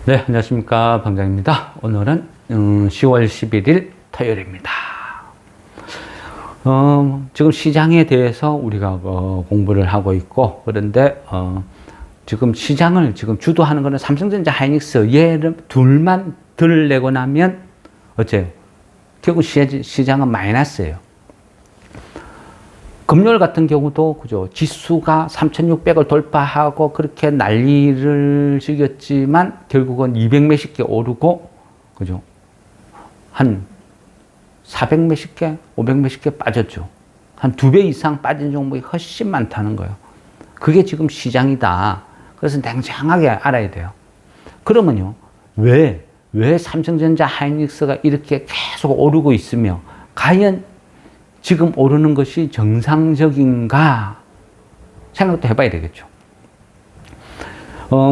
네, 안녕하십니까. 방장입니다. 오늘은 10월 11일 토요일입니다. 지금 시장에 대해서 우리가 공부를 하고 있고, 그런데 지금 시장을 지금 주도하는 거는 삼성전자, 하이닉스 얘를 둘만 들내고 나면 어째요? 결국 시장은 마이너스예요. 금요일 같은 경우도 그죠, 지수가 3,600을 돌파하고 그렇게 난리를 즐겼지만 결국은 200 몇십 개 오르고 그죠, 한 400 몇십 개, 500 몇십 개 빠졌죠. 한 2배 이상 빠진 종목이 훨씬 많다는 거예요. 그게 지금 시장이다. 그래서 냉정하게 알아야 돼요. 그러면요, 왜 삼성전자, 하이닉스가 이렇게 계속 오르고 있으며 과연 지금 오르는 것이 정상적인가 생각도 해봐야 되겠죠.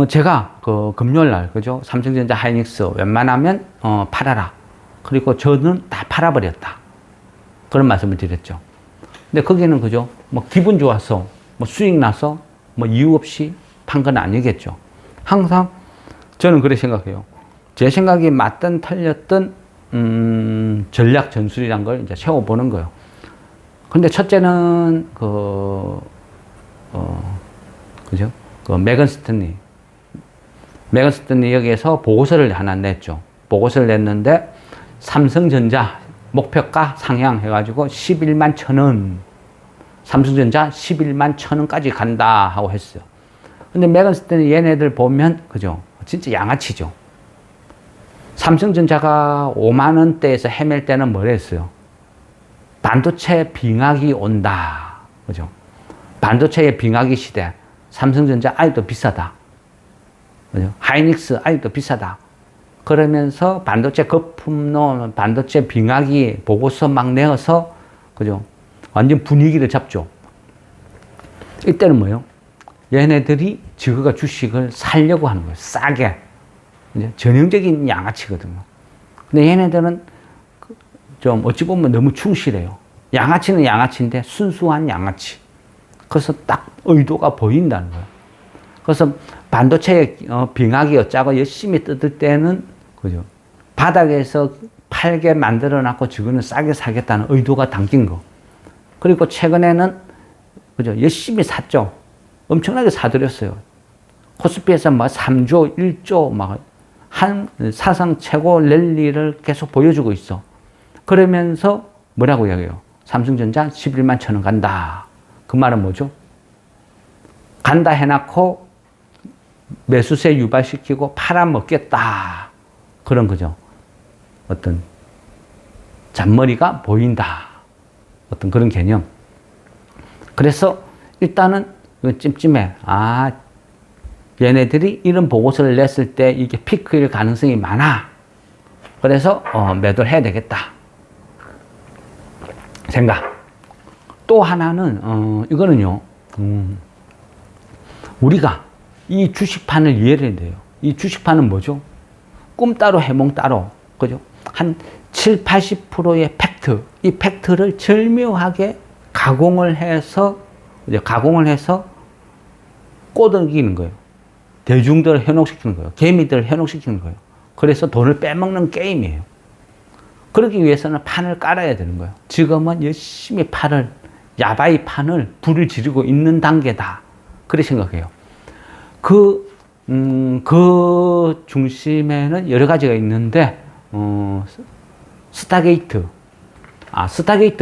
제가 금요일 날, 그죠? 삼성전자, 하이닉스 웬만하면 팔아라. 그리고 저는 다 팔아버렸다. 그런 말씀을 드렸죠. 근데 거기는 그죠? 뭐 기분 좋아서, 뭐 수익 나서, 뭐 이유 없이 판 건 아니겠죠. 항상 저는 그렇게 생각해요. 제 생각이 맞든 틀렸든 전략 전술이란 걸 이제 세워보는 거예요. 근데 첫째는 그죠? 메건 스탠리 여기에서 보고서를 하나 냈죠. 보고서를 냈는데 삼성전자 목표가 상향해가지고 11만 1,000원, 삼성전자 11만 1,000원까지 간다 하고 했어요. 근데 메건 스탠리 얘네들 보면 그죠? 진짜 양아치죠. 삼성전자가 5만 원대에서 헤맬 때는 뭘 했어요? 반도체 빙하기 온다. 그죠? 반도체의 빙하기 시대. 삼성전자 아직도 비싸다. 그죠? 하이닉스 아직도 비싸다. 그러면서 반도체 거품론, 반도체 빙하기 보고서 막 내어서, 그죠? 완전 분위기를 잡죠. 이때는 뭐예요? 얘네들이 지그가 주식을 살려고 하는 거예요. 싸게. 이제 전형적인 양아치거든요. 근데 얘네들은 좀 어찌 보면 너무 충실해요. 양아치는 양아치인데 순수한 양아치. 그래서 딱 의도가 보인다는 거예요. 그래서 반도체 빙하기 어쩌고 열심히 뜯을 때는 그죠, 바닥에서 팔게 만들어 놨고 지금은 싸게 사겠다는 의도가 담긴 거. 그리고 최근에는 그죠, 열심히 샀죠. 엄청나게 사들였어요. 코스피에서 뭐 3조, 1조 막 한 사상 최고 랠리를 계속 보여주고 있어. 그러면서 뭐라고 이야기해요? 삼성전자 11만 1,000원 간다. 그 말은 뭐죠? 간다 해놓고 매수세 유발시키고 팔아먹겠다. 그런 거죠. 어떤 잔머리가 보인다. 어떤 그런 개념. 그래서 일단은 찜찜해. 얘네들이 이런 보고서를 냈을 때 이게 피크일 가능성이 많아. 그래서 매도를 해야 되겠다. 생각. 또 하나는 이거는요, 우리가 이 주식판을 이해를 해야 돼요. 이 주식판은 뭐죠? 꿈 따로 해몽 따로, 그죠? 한 7, 80%의 팩트, 이 팩트를 절묘하게 가공을 해서 꼬드기는 거예요. 대중들을 현혹시키는 거예요. 개미들을 현혹시키는 거예요. 그래서 돈을 빼먹는 게임이에요. 그러기 위해서는 판을 깔아야 되는 거예요. 지금은 열심히 야바이 판을 불을 지르고 있는 단계다. 그렇게 생각해요. 그 중심에는 여러 가지가 있는데, 스타게이트,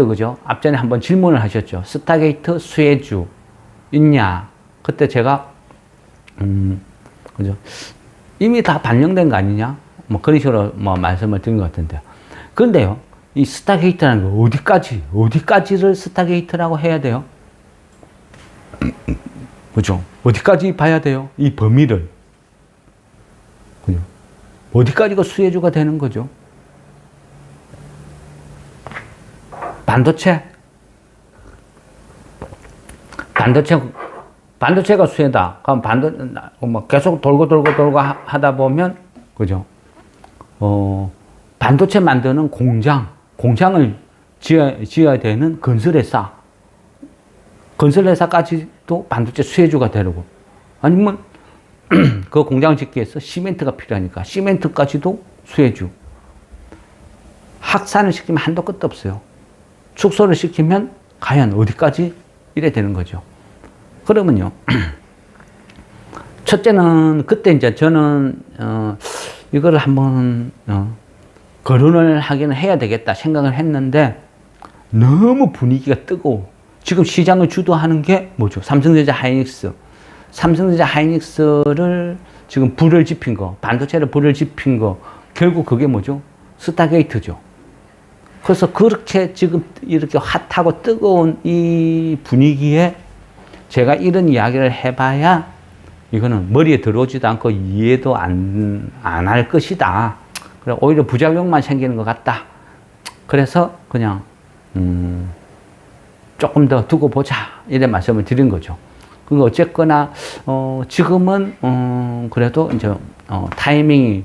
그죠? 앞전에 한번 질문을 하셨죠. 스타게이트 수혜주 있냐? 그때 제가, 그죠? 이미 다 반영된 거 아니냐? 뭐 그런 식으로 말씀을 드린 것 같은데요. 그런데요, 이 스타게이트라는 거 어디까지를 스타게이트라고 해야 돼요? 그죠? 어디까지 봐야 돼요? 이 범위를. 그죠? 어디까지가 수혜주가 되는 거죠? 반도체가 수혜다. 그럼 계속 돌고 하다 보면, 그죠? 반도체 만드는 공장을 지어야 되는 건설회사까지도 반도체 수혜주가 되고, 아니면 그 공장을 짓기 위해서 시멘트가 필요하니까 시멘트까지도 수혜주. 확산을 시키면 한도 끝도 없어요. 축소를 시키면 과연 어디까지 이래 되는 거죠. 그러면요. 첫째는 그때 이제 저는 이거를 한번 거론을 하기는 해야 되겠다 생각을 했는데 너무 분위기가 뜨거워. 지금 시장을 주도하는 게 뭐죠? 삼성전자 하이닉스. 삼성전자 하이닉스를 지금 불을 지핀 거, 반도체를 불을 지핀 거, 결국 그게 뭐죠? 스타게이트죠. 그래서 그렇게 지금 이렇게 핫하고 뜨거운 이 분위기에 제가 이런 이야기를 해봐야 이거는 머리에 들어오지도 않고 이해도 안 할 것이다. 그래, 오히려 부작용만 생기는 것 같다. 그래서 그냥, 조금 더 두고 보자. 이런 말씀을 드린 거죠. 그리고 어쨌거나, 지금은, 그래도 이제, 타이밍이,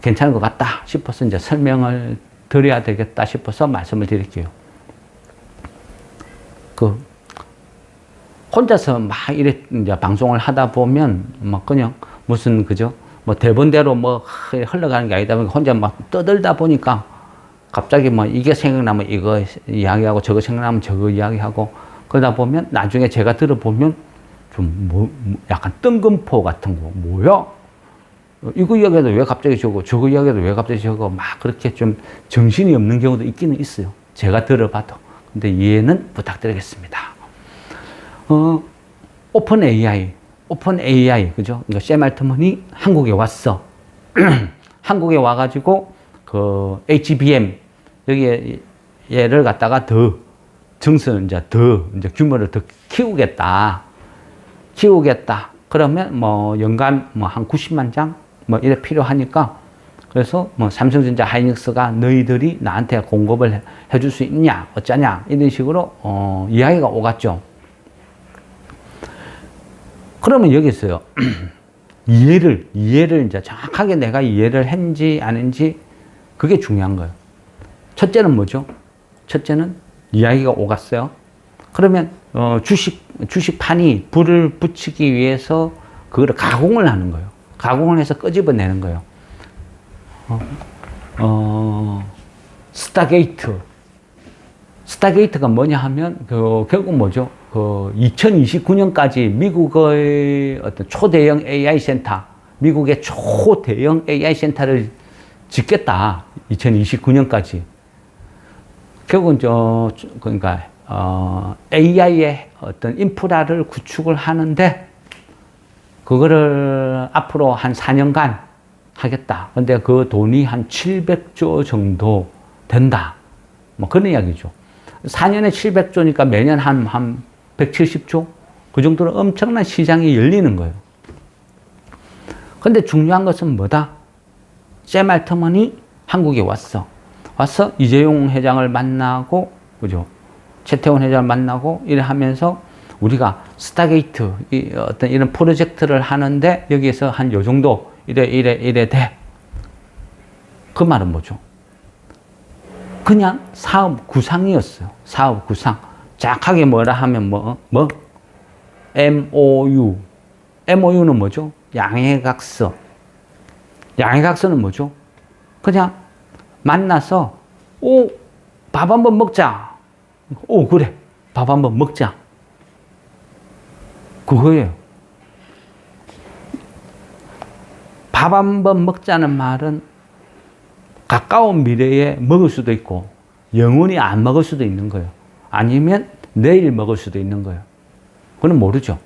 괜찮은 것 같다 싶어서 이제 설명을 드려야 되겠다 싶어서 말씀을 드릴게요. 혼자서 막 이래, 이제 방송을 하다 보면, 막 그냥 무슨, 그죠? 뭐 대본대로 뭐 흘러가는 게 아니다 보니까 혼자 막 떠들다 보니까 갑자기 뭐 이게 생각나면 이거 이야기하고 저거 생각나면 저거 이야기하고 그러다 보면 나중에 제가 들어보면 좀 약간 뜬금포 같은 거. 뭐야? 이거 이야기해도 왜 갑자기 저거, 저거 이야기해도 왜 갑자기 저거, 막 그렇게 좀 정신이 없는 경우도 있기는 있어요. 제가 들어봐도. 근데 이해는 부탁드리겠습니다. 오픈 AI, 그죠? 그러니까 샘 알트먼이 한국에 왔어. 한국에 와가지고, HBM, 여기에 얘를 갖다가 더 규모를 더 키우겠다. 그러면 뭐 연간 뭐 한 90만 장? 뭐 이래 필요하니까 그래서 뭐 삼성전자 하이닉스가 너희들이 나한테 공급을 해줄 수 있냐 어쩌냐 이런 식으로 이야기가 오갔죠. 그러면 여기서요 이해를 이제 정확하게 내가 이해를 했는지 아닌지 그게 중요한 거예요. 첫째는 뭐죠? 첫째는 이야기가 오갔어요. 그러면 주식판이 불을 붙이기 위해서 그거를 가공을 하는 거예요. 가공을 해서 끄집어내는 거예요. 스타게이트가 뭐냐 하면 결국 뭐죠? 2029년까지 미국의 어떤 초대형 AI 센터, 미국의 초대형 AI 센터를 짓겠다. 2029년까지. 결국은 그러니까 AI의 어떤 인프라를 구축을 하는데 그거를 앞으로 한 4년간 하겠다. 근데 그 돈이 한 700조 정도 된다. 뭐 그런 이야기죠. 4년에 700조니까 매년 한 170조? 그 정도로 엄청난 시장이 열리는 거예요. 근데 중요한 것은 뭐다? 샘 알트먼이 한국에 와서 이재용 회장을 만나고, 그죠? 최태원 회장을 만나고, 이래 하면서 우리가 스타게이트, 어떤 이런 프로젝트를 하는데 여기에서 한 요 정도, 이래 돼. 그 말은 뭐죠? 그냥 사업 구상이었어요. 사업 구상. 정확하게 뭐라 하면 MOU. MOU는 뭐죠? 양해각서. 양해각서는 뭐죠? 그냥 만나서, 밥 한번 먹자. 그래. 밥 한번 먹자. 그거예요. 밥 한번 먹자는 말은 가까운 미래에 먹을 수도 있고, 영원히 안 먹을 수도 있는 거예요. 아니면 내일 먹을 수도 있는 거예요. 그건 모르죠.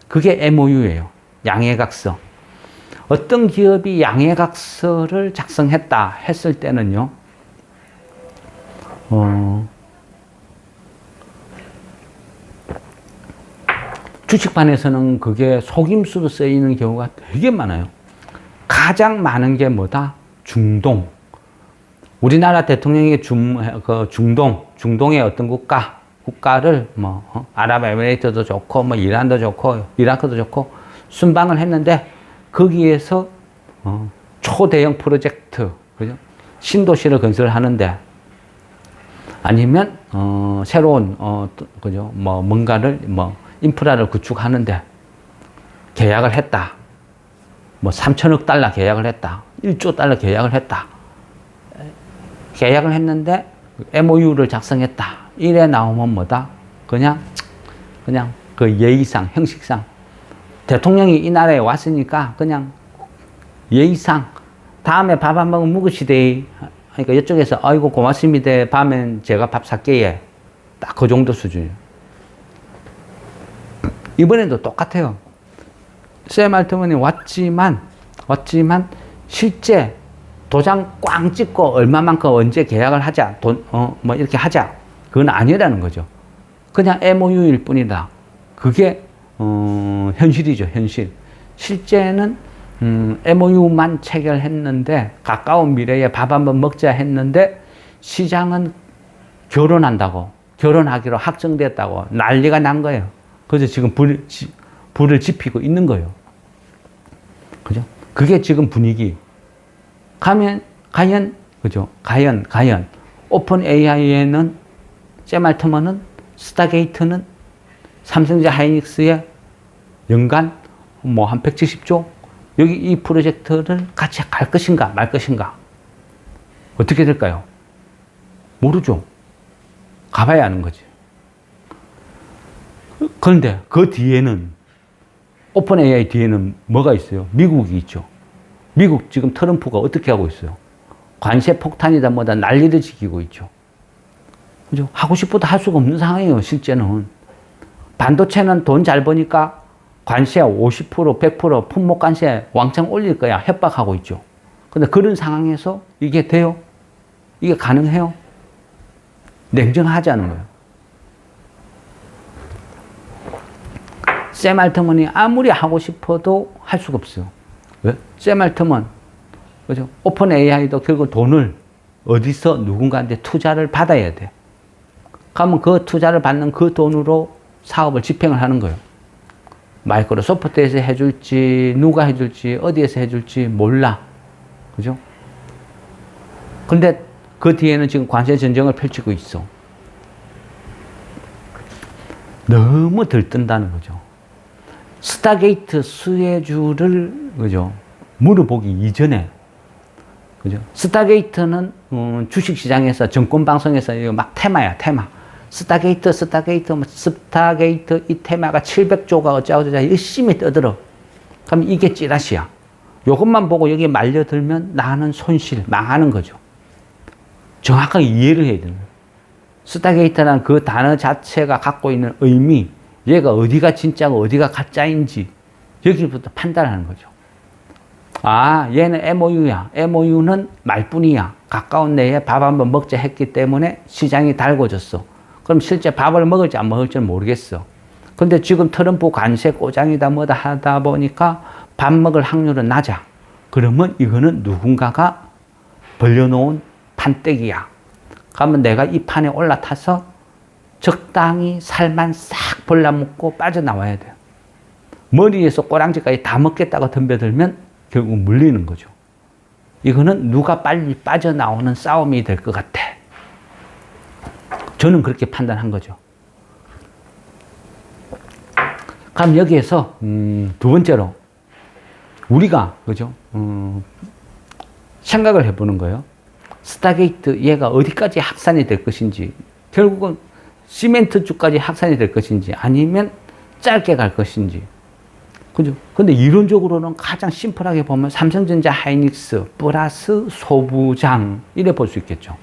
그게 MOU예요. 양해각서. 어떤 기업이 양해각서를 작성했다 했을 때는요, 주식판에서는 그게 속임수로 쓰이는 경우가 되게 많아요. 가장 많은 게 뭐다? 중동. 우리나라 대통령이 중동의 어떤 국가를 아랍에미레이트도 좋고, 이란도 좋고, 이라크도 좋고, 순방을 했는데, 거기에서, 초대형 프로젝트, 그죠? 신도시를 건설하는데, 아니면, 새로운, 그죠? 뭔가를, 인프라를 구축하는데, 계약을 했다. 뭐 3천억 달러 계약을 했다. 1조 달러 계약을 했다. 계약을 했는데 MOU를 작성했다. 이래 나오면 뭐다? 그냥 그 예의상, 형식상 대통령이 이 나라에 왔으니까 그냥 예의상 다음에 밥 한 번 먹으시대. 그러니까 이쪽에서 아이고 고맙습니다. 밤엔 제가 밥 살게요. 딱 그 정도 수준이에요. 이번에도 똑같아요. 샘 알트먼이 왔지만 실제 도장 꽝 찍고 얼마만큼 언제 계약을 하자, 뭐 이렇게 하자. 그건 아니라는 거죠. 그냥 MOU일 뿐이다. 그게 현실이죠, 현실. 실제는 MOU만 체결했는데 가까운 미래에 밥 한번 먹자 했는데 시장은 결혼하기로 확정됐다고 난리가 난 거예요. 그래서 지금 불을 지피고 있는 거예요. 그죠? 그게 지금 분위기. 그죠? 과연 오픈 AI에는 샘 알트먼은 스타게이트는 삼성전자 하이닉스의 연간 뭐 한 170조 여기 이 프로젝트를 같이 갈 것인가 말 것인가 어떻게 될까요? 모르죠. 가봐야 아는 거지. 그런데 그 뒤에는 오픈 AI 뒤에는 뭐가 있어요? 미국이 있죠. 미국 지금 트럼프가 어떻게 하고 있어요? 관세 폭탄이다 뭐다 난리를 지키고 있죠. 그죠? 하고 싶어도 할 수가 없는 상황이에요, 실제는. 반도체는 돈 잘 버니까 관세 50%, 100% 품목 관세 왕창 올릴 거야. 협박하고 있죠. 근데 그런 상황에서 이게 돼요? 이게 가능해요? 냉정하지 않은 거예요. 샘 알트먼이 아무리 하고 싶어도 할 수가 없어요. 왜? 샘 알트먼, 그죠? 오픈 AI도 결국 돈을 어디서 누군가한테 투자를 받아야 돼. 그러면 그 투자를 받는 그 돈으로 사업을 집행을 하는 거예요. 마이크로소프트에서 해줄지, 누가 해줄지, 어디에서 해줄지 몰라. 그죠? 근데 그 뒤에는 지금 관세 전쟁을 펼치고 있어. 너무 들뜬다는 거죠. 스타게이트 수혜주를, 그죠? 물어보기 이전에, 그죠? 스타게이트는, 주식시장에서, 정권방송에서 이거 막 테마야, 테마. 스타게이트, 이 테마가 700조가 어쩌고저쩌고 열심히 떠들어. 그럼 이게 찌라시야. 요것만 보고 여기에 말려들면 나는 손실, 망하는 거죠. 정확하게 이해를 해야 되는 거예요. 스타게이트라는 그 단어 자체가 갖고 있는 의미, 얘가 어디가 진짜고 어디가 가짜인지 여기부터 판단하는 거죠. 아, 얘는 MOU야. MOU는 말뿐이야. 가까운 내에 밥 한번 먹자 했기 때문에 시장이 달궈졌어. 그럼 실제 밥을 먹을지 안 먹을지는 모르겠어. 근데 지금 트럼프 관세 꼬장이다 뭐다 하다 보니까 밥 먹을 확률은 낮아. 그러면 이거는 누군가가 벌려놓은 판때기야. 그러면 내가 이 판에 올라타서 적당히 살만 싹 벌라먹고 빠져나와야 돼요. 머리에서 꼬랑지까지 다 먹겠다고 덤벼들면 결국 물리는 거죠. 이거는 누가 빨리 빠져나오는 싸움이 될 것 같아. 저는 그렇게 판단한 거죠. 그럼 여기에서 두 번째로 우리가 그죠? 생각을 해보는 거예요. 스타게이트 얘가 어디까지 확산이 될 것인지, 결국은 시멘트주까지 확산이 될 것인지 아니면 짧게 갈 것인지. 그죠? 근데 이론적으로는 가장 심플하게 보면 삼성전자 하이닉스 플러스 소부장 이래 볼 수 있겠죠.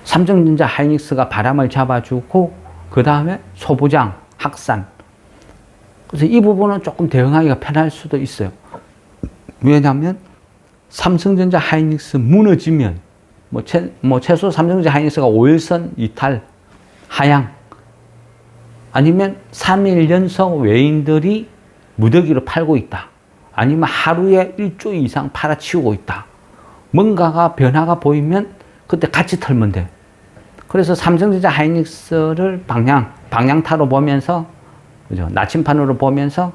삼성전자 하이닉스가 바람을 잡아주고 그 다음에 소부장 확산. 그래서 이 부분은 조금 대응하기가 편할 수도 있어요. 왜냐하면 삼성전자 하이닉스 무너지면 최소 삼성전자 하이닉스가 5일선 이탈 하향 아니면 3일 연속 외인들이 무더기로 팔고 있다. 아니면 하루에 1조 이상 팔아치우고 있다. 뭔가가 변화가 보이면 그때 같이 털면 돼. 그래서 삼성전자 하이닉스를 방향타로 보면서, 그죠? 나침판으로 보면서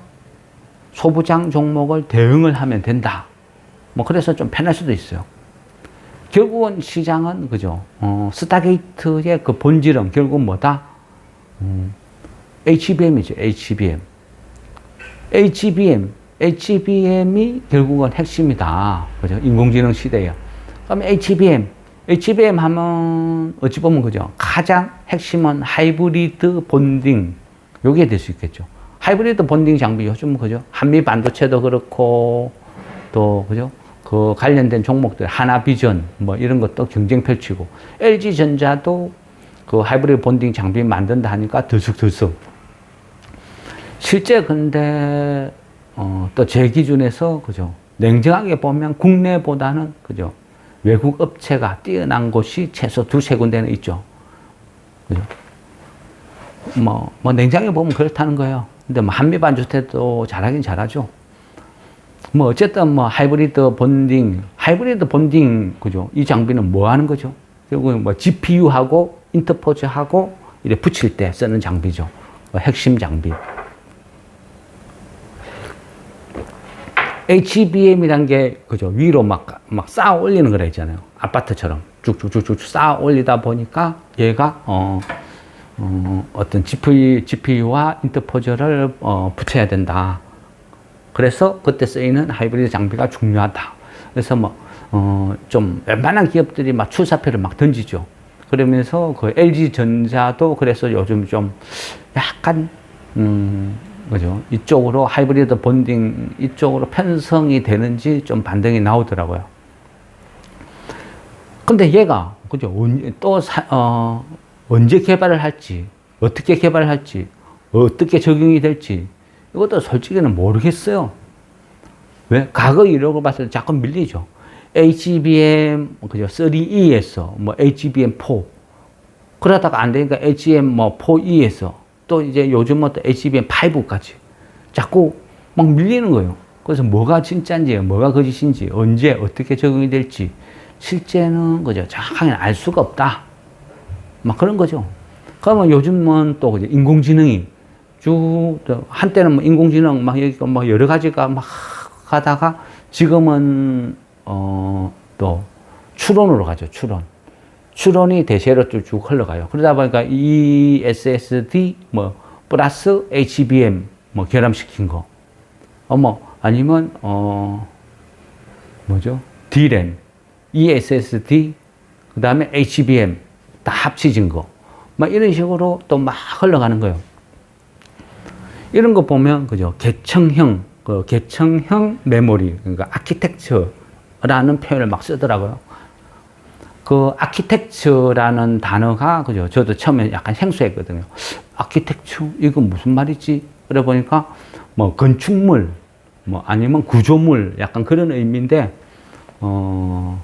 소부장 종목을 대응을 하면 된다. 그래서 좀 편할 수도 있어요. 결국은 시장은, 그죠? 스타게이트의 그 본질은 결국 뭐다? HBM이죠, HBM. HBM이 결국은 핵심이다. 그죠? 인공지능 시대에. 그럼 HBM 하면 어찌 보면 그죠? 가장 핵심은 하이브리드 본딩. 요게 될 수 있겠죠. 하이브리드 본딩 장비 요즘 그죠? 한미 반도체도 그렇고 또 그죠? 그 관련된 종목들 하나비전 뭐 이런 것도 경쟁 펼치고 LG전자도 그 하이브리드 본딩 장비 만든다 하니까 들쑥들쑥. 실제 근데 또 제 기준에서 그죠? 냉정하게 보면 국내보다는 그죠? 외국 업체가 뛰어난 곳이 최소 두세 군데는 있죠. 그죠? 뭐 냉정하게 보면 그렇다는 거예요. 근데 뭐 한미 반도체도 잘하긴 잘하죠. 뭐 어쨌든 뭐 하이브리드 본딩 그죠? 이 장비는 뭐 하는 거죠? 결국은 뭐 GPU하고 인터포즈하고 이래 붙일 때 쓰는 장비죠. 핵심 장비. HBM이란 게 그죠? 위로 막 쌓아 올리는 거라 했잖아요. 아파트처럼 쭉쭉쭉쭉 쌓아 올리다 보니까 얘가 어떤 GPU와 인터포저를 붙여야 된다. 그래서 그때 쓰이는 하이브리드 장비가 중요하다. 그래서 좀 웬만한 기업들이 막 출사표를 막 던지죠. 그러면서 그 LG전자도 그래서 요즘 좀 약간 그죠? 이쪽으로 하이브리드 본딩 이쪽으로 편성이 되는지 좀 반등이 나오더라고요. 근데 얘가 그죠? 언제 개발을 할지, 어떻게 개발을 할지, 어떻게 적용이 될지 이것도 솔직히는 모르겠어요. 왜? 과거 이력을 봤을 때 자꾸 밀리죠. HBM 그죠? 3E에서 뭐 HBM4 그러다가 안 되니까 HBM 뭐 4E에서 또 이제 요즘은 또 HBM5까지 자꾸 막 밀리는 거예요. 그래서 뭐가 진짜인지, 뭐가 거짓인지, 언제 어떻게 적용이 될지 실제는 그죠? 정확하게 알 수가 없다. 막 그런 거죠. 그러면 요즘은 또 그죠? 인공지능이 한때는 뭐 인공지능 막 여기 뭐 여러 가지가 막 가다가 지금은 또 추론으로 가죠. 추론이 대세로 쭉 흘러가요. 그러다 보니까 ESSD 뭐 플러스 HBM 뭐 결합시킨 거. 아니면 뭐죠? DRAM, ESSD 그다음에 HBM 다 합치진 거. 막 이런 식으로 또 막 흘러가는 거예요. 이런 거 보면 그죠? 계층형 메모리 그러니까 아키텍처라는 표현을 막 쓰더라고요. 그 아키텍처라는 단어가 그죠? 저도 처음에 약간 생소했거든요. 아키텍처 이거 무슨 말이지? 그래 보니까 뭐 건축물 뭐 아니면 구조물 약간 그런 의미인데 뭐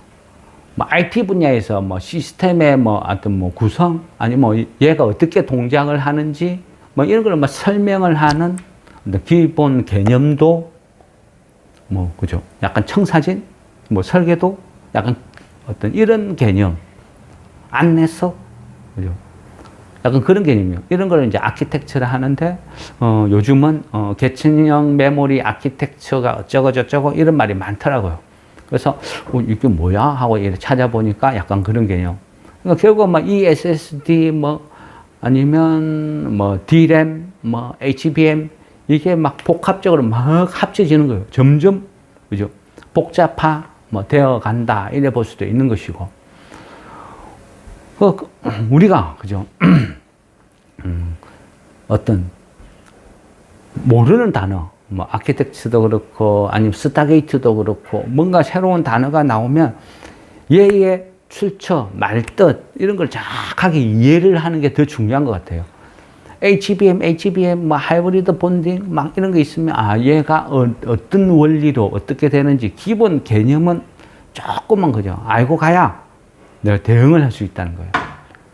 IT 분야에서 뭐 시스템의 뭐 어떤 뭐 구성 아니면 뭐 얘가 어떻게 동작을 하는지 뭐 이런 걸 뭐 설명을 하는 기본 개념도 뭐 그죠? 약간 청사진 뭐 설계도 약간 어떤 이런 개념 안내서 그죠? 약간 그런 개념이요. 이런 걸 이제 아키텍처를 하는데 요즘은 계층형 메모리 아키텍처가 어쩌고 저쩌고 이런 말이 많더라고요. 그래서 이게 뭐야 하고 이렇게 찾아보니까 약간 그런 개념. 그러니까 결국 뭐 ESSD 뭐 아니면 뭐 DRAM 뭐 HBM 이게 막 복합적으로 막 합쳐지는 거예요. 점점 그죠? 복잡화 뭐 되어 간다 이래 볼 수도 있는 것이고 우리가 그죠? 어떤 모르는 단어 뭐 아키텍처도 그렇고 아니면 스타게이트도 그렇고 뭔가 새로운 단어가 나오면 얘의 출처, 말뜻 이런 걸 정확하게 이해를 하는 게 더 중요한 것 같아요. HBM 뭐 하이브리드 본딩 막 이런 거 있으면 얘가 어떤 원리로 어떻게 되는지 기본 개념은 조금만 그죠? 알고 가야 내가 대응을 할 수 있다는 거예요.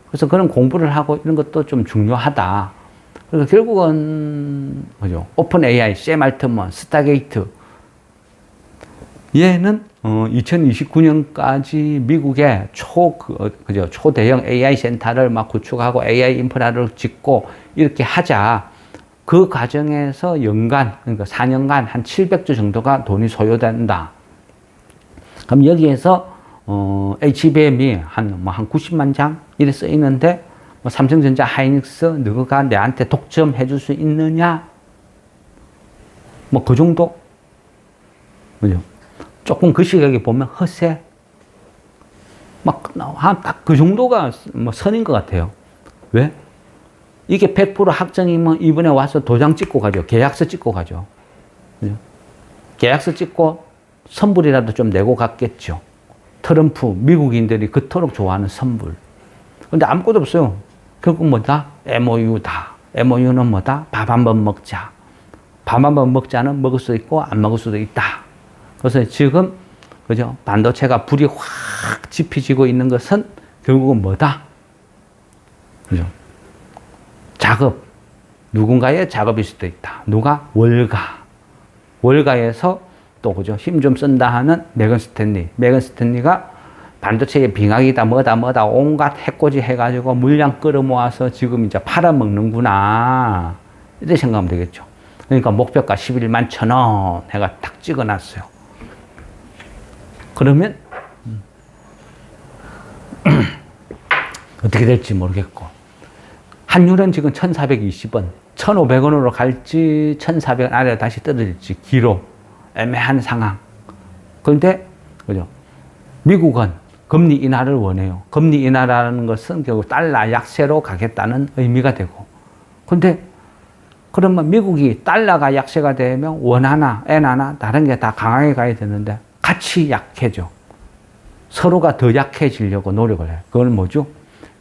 그래서 그런 공부를 하고 이런 것도 좀 중요하다. 그래서 결국은 그죠? 오픈 AI, 샘 알트먼, 스타게이트 얘는 2029년까지 미국에 초대형 AI 센터를 막 구축하고 AI 인프라를 짓고 이렇게 하자. 그 과정에서 연간, 그러니까 4년간 한 700조 정도가 돈이 소요된다. 그럼 여기에서 HBM이 한 90만 장 이래 써 있는데 뭐 삼성전자, 하이닉스 누가 내한테 독점해 줄 수 있느냐? 뭐 그 정도? 그죠? 조금 그 시각에 보면 허세. 딱 그 정도가 뭐 선인 것 같아요. 왜? 이게 100% 확정이면 이번에 와서 도장 찍고 가죠. 계약서 찍고 가죠. 그죠? 계약서 찍고 선불이라도 좀 내고 갔겠죠. 트럼프, 미국인들이 그토록 좋아하는 선불. 근데 아무것도 없어요. 결국 뭐다? MOU다. MOU는 뭐다? 밥 한번 먹자. 밥 한번 먹자는 먹을 수 있고 안 먹을 수도 있다. 그래서 지금 그죠? 반도체가 불이 확 지피지고 있는 것은 결국은 뭐다? 그죠? 작업. 누군가의 작업일 수도 있다. 누가? 월가. 월가에서 또 그죠? 힘 좀 쓴다 하는 메건 스탠리. 메건 스탠리가 반도체의 빙하기다 뭐다 온갖 해코지 해가지고 물량 끌어모아서 지금 이제 팔아먹는구나. 이렇게 생각하면 되겠죠. 그러니까 목표가 11만 1,000원 해가 딱 찍어놨어요. 그러면 어떻게 될지 모르겠고 환율은 지금 1,420원 1,500원으로 갈지 1,400원 아래로 다시 떨어질지 기로 애매한 상황. 그런데 그죠? 미국은 금리 인하를 원해요. 금리 인하라는 것은 결국 달러 약세로 가겠다는 의미가 되고. 그런데 그러면 미국이 달러가 약세가 되면 원 하나, 엔 하나 다른 게 다 강하게 가야 되는데 같이 약해져. 서로가 더 약해지려고 노력을 해요. 그건 뭐죠?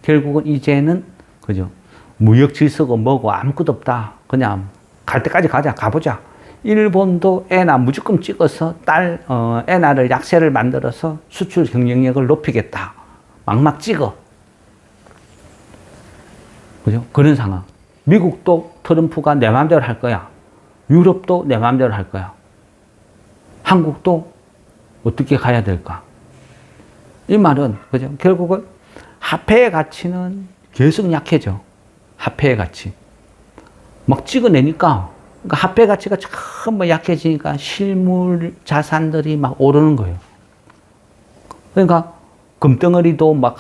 결국은 이제는 그죠? 무역 질서가 뭐고 아무것도 없다. 그냥 갈 때까지 가보자. 일본도 엔화 무조건 찍어서 엔화를 약세를 만들어서 수출 경쟁력을 높이겠다. 막막 찍어. 그죠? 그런 상황. 미국도 트럼프가 내 마음대로 할 거야. 유럽도 내 마음대로 할 거야. 한국도 어떻게 가야 될까? 이 말은, 그죠? 결국은 화폐의 가치는 계속 약해져. 화폐의 가치. 막 찍어내니까, 그러니까 화폐 가치가 참 약해지니까 실물 자산들이 막 오르는 거예요. 그러니까 금덩어리도 막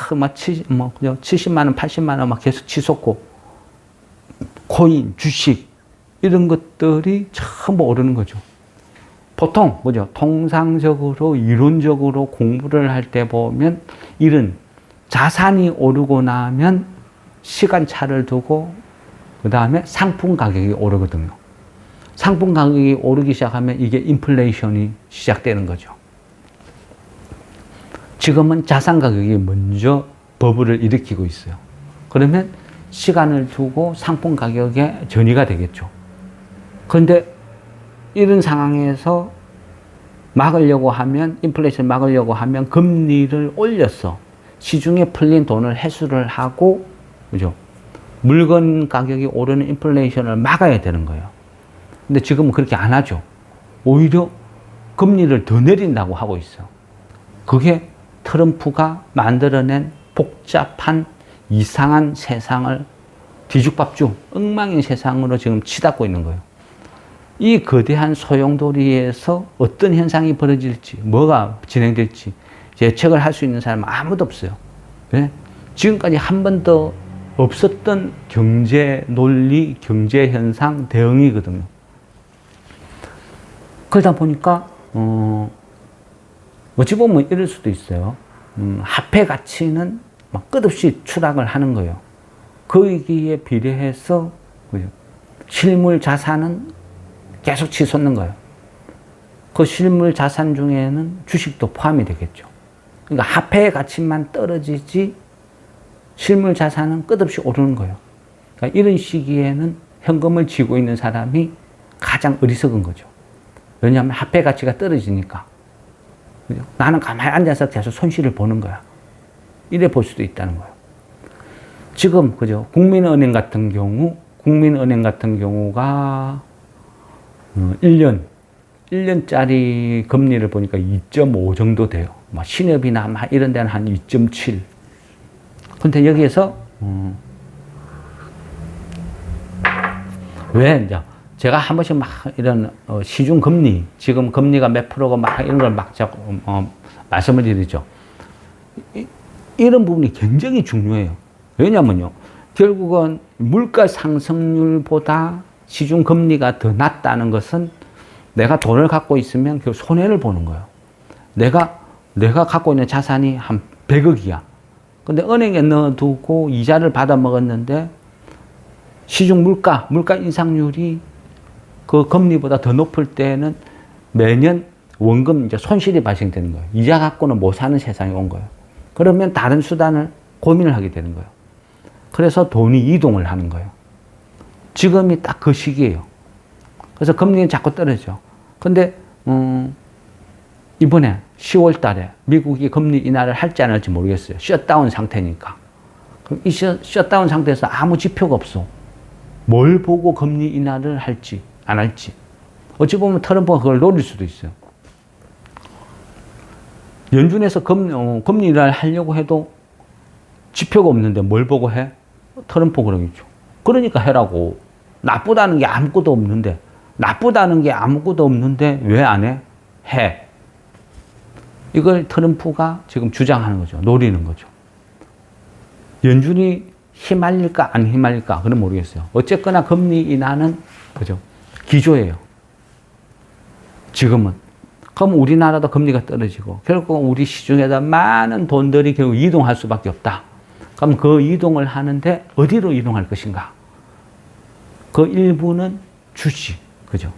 70만 원, 80만 원 막 계속 치솟고, 코인, 주식, 이런 것들이 전부 오르는 거죠. 보통, 그죠? 통상적으로, 이론적으로 공부를 할 때 보면, 이런 자산이 오르고 나면 시간차를 두고, 그 다음에 상품 가격이 오르거든요. 상품 가격이 오르기 시작하면 이게 인플레이션이 시작되는 거죠. 지금은 자산 가격이 먼저 버블을 일으키고 있어요. 그러면 시간을 두고 상품 가격에 전이가 되겠죠. 그런데 이런 상황에서 막으려고 하면, 인플레이션 막으려고 하면 금리를 올려서 시중에 풀린 돈을 회수를 하고, 그죠? 물건 가격이 오르는 인플레이션을 막아야 되는 거예요. 근데 지금은 그렇게 안 하죠. 오히려 금리를 더 내린다고 하고 있어요. 그게 트럼프가 만들어낸 복잡한 이상한 세상을 뒤죽박죽 엉망인 세상으로 지금 치닫고 있는 거예요. 이 거대한 소용돌이에서 어떤 현상이 벌어질지, 뭐가 진행될지 예측을 할 수 있는 사람은 아무도 없어요. 네? 지금까지 한 번도 없었던 경제 논리, 경제 현상 대응이거든요. 그러다 보니까 어찌 보면 이럴 수도 있어요. 화폐 가치는 막 끝없이 추락을 하는 거예요. 거기에 비례해서 실물 자산은 계속 치솟는 거예요. 그 실물 자산 중에는 주식도 포함이 되겠죠. 그러니까 화폐의 가치만 떨어지지 실물 자산은 끝없이 오르는 거예요. 그러니까 이런 시기에는 현금을 쥐고 있는 사람이 가장 어리석은 거죠. 왜냐하면 화폐 가치가 떨어지니까. 그죠? 나는 가만히 앉아서 계속 손실을 보는 거야. 이래 볼 수도 있다는 거예요. 지금, 그죠? 국민은행 같은 경우가 1년짜리 금리를 보니까 2.5 정도 돼요. 뭐 신협이나 이런 데는 한 2.7. 근데 여기에서, 왜, 이제, 제가 한 번씩 막 이런, 시중 금리, 지금 금리가 몇 프로고 막 이런 걸 막 말씀을 드리죠. 이런 부분이 굉장히 중요해요. 왜냐면요. 결국은 물가 상승률보다 시중 금리가 더 낮다는 것은 내가 돈을 갖고 있으면 그 손해를 보는 거예요. 내가 갖고 있는 자산이 한 100억이야. 근데 은행에 넣어두고 이자를 받아 먹었는데 시중 물가 인상률이 그 금리보다 더 높을 때는 매년 원금 이제 손실이 발생되는 거예요. 이자 갖고는 못 사는 세상이 온 거예요. 그러면 다른 수단을 고민을 하게 되는 거예요. 그래서 돈이 이동을 하는 거예요. 지금이 딱 그 시기예요. 그래서 금리는 자꾸 떨어져. 근데 이번에 10월 달에 미국이 금리 인하를 할지 안 할지 모르겠어요. 셧다운 상태니까. 그럼 이 셧다운 상태에서 아무 지표가 없어. 뭘 보고 금리 인하를 할지 안 할지. 어찌 보면 트럼프가 그걸 노릴 수도 있어요. 연준에서 금리 인하를 하려고 해도 지표가 없는데 뭘 보고 해? 트럼프 그러겠죠. 그러니까 해라고. 나쁘다는 게 아무것도 없는데 왜 안 해? 해. 이걸 트럼프가 지금 주장하는 거죠. 노리는 거죠. 연준이 휘말릴까 안 휘말릴까 그건 모르겠어요. 어쨌거나 금리 인하는 그죠? 기조예요. 지금은. 그럼 우리나라도 금리가 떨어지고 결국 우리 시중에다 많은 돈들이 결국 이동할 수밖에 없다. 그럼 그 이동을 하는데 어디로 이동할 것인가? 그 일부는 주식, 그죠?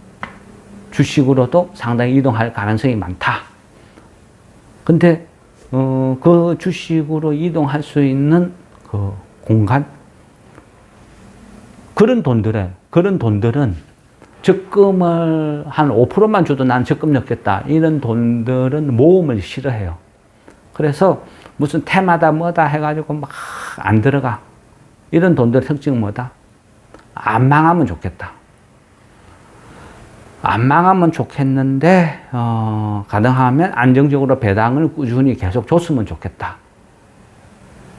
주식으로도 상당히 이동할 가능성이 많다. 근데 그 주식으로 이동할 수 있는 그 공간, 그런 돈들은 적금을 한 5%만 줘도 난 적금 넣겠다. 이런 돈들은 모험을 싫어해요. 그래서 무슨 테마다 뭐다 해가지고 막 안 들어가. 이런 돈들 특징은 뭐다? 안 망하면 좋겠다. 안 망하면 좋겠는데 가능하면 안정적으로 배당을 꾸준히 계속 줬으면 좋겠다.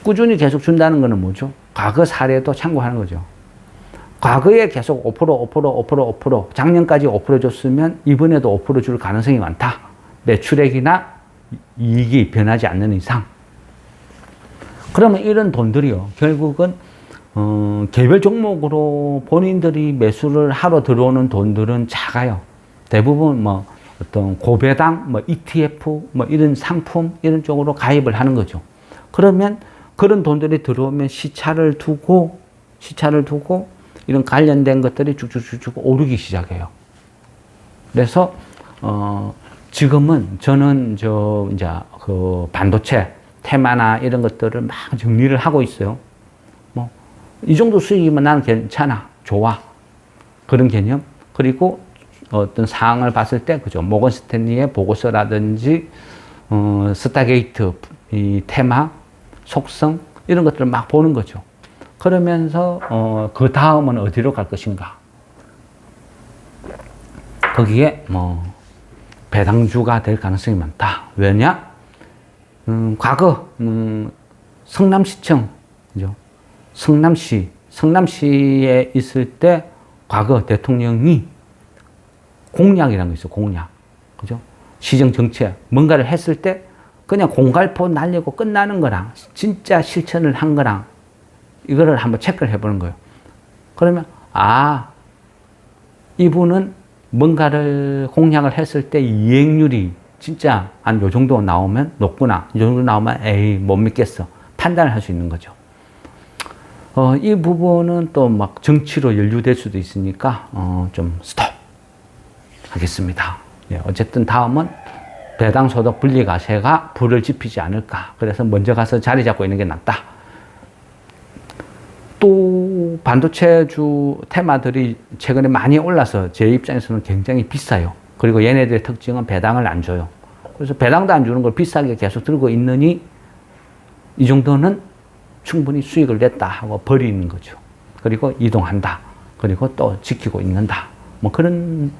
꾸준히 계속 준다는 것은 뭐죠? 과거 사례도 참고하는 거죠. 과거에 계속 5% 작년까지 5% 줬으면 이번에도 5% 줄 가능성이 많다. 매출액이나 이익이 변하지 않는 이상. 그러면 이런 돈들이요, 결국은 개별 종목으로 본인들이 매수를 하러 들어오는 돈들은 작아요. 대부분 뭐 어떤 고배당, 뭐 ETF, 뭐 이런 상품 이런 쪽으로 가입을 하는 거죠. 그러면 그런 돈들이 들어오면 시차를 두고 이런 관련된 것들이 쭉쭉쭉쭉 오르기 시작해요. 그래서 지금은 저는 이제 그 반도체 테마나 이런 것들을 막 정리를 하고 있어요. 뭐 이 정도 수익이면 나는 괜찮아, 좋아, 그런 개념. 그리고 어떤 사항을 봤을 때, 그죠? 모건 스탠리의 보고서라든지 스타게이트 이 테마 속성 이런 것들을 막 보는 거죠. 그러면서 그 다음은 어디로 갈 것인가? 거기에 뭐 배당주가 될 가능성이 많다. 왜냐? 과거 성남시청, 그죠? 성남시에 있을 때 과거 대통령이 공약이라는 게 있어요. 공약, 그죠? 시정 정책 뭔가를 했을 때 그냥 공갈포 날리고 끝나는 거랑 진짜 실천을 한 거랑 이거를 한번 체크를 해보는 거예요. 그러면 이분은 뭔가를 공약을 했을 때 이행률이 진짜 한 요 정도 나오면 높구나. 이 정도 나오면 에이 못 믿겠어. 판단을 할 수 있는 거죠. 이 부분은 또 막 정치로 연루될 수도 있으니까 좀 스톱 하겠습니다. 예, 어쨌든 다음은 배당소득 분리과세가 불을 지피지 않을까. 그래서 먼저 가서 자리 잡고 있는 게 낫다. 또 반도체주 테마들이 최근에 많이 올라서 제 입장에서는 굉장히 비싸요. 그리고 얘네들의 특징은 배당을 안 줘요. 그래서 배당도 안 주는 걸 비싸게 계속 들고 있느니 이 정도는 충분히 수익을 냈다 하고 버리는 거죠. 그리고 이동한다. 그리고 또 지키고 있는다. 뭐 그런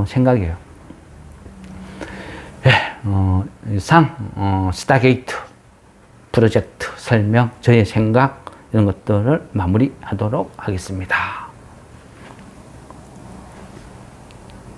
생각이에요. 예, 이상 스타게이트 프로젝트 설명, 저의 생각 이런 것들을 마무리하도록 하겠습니다.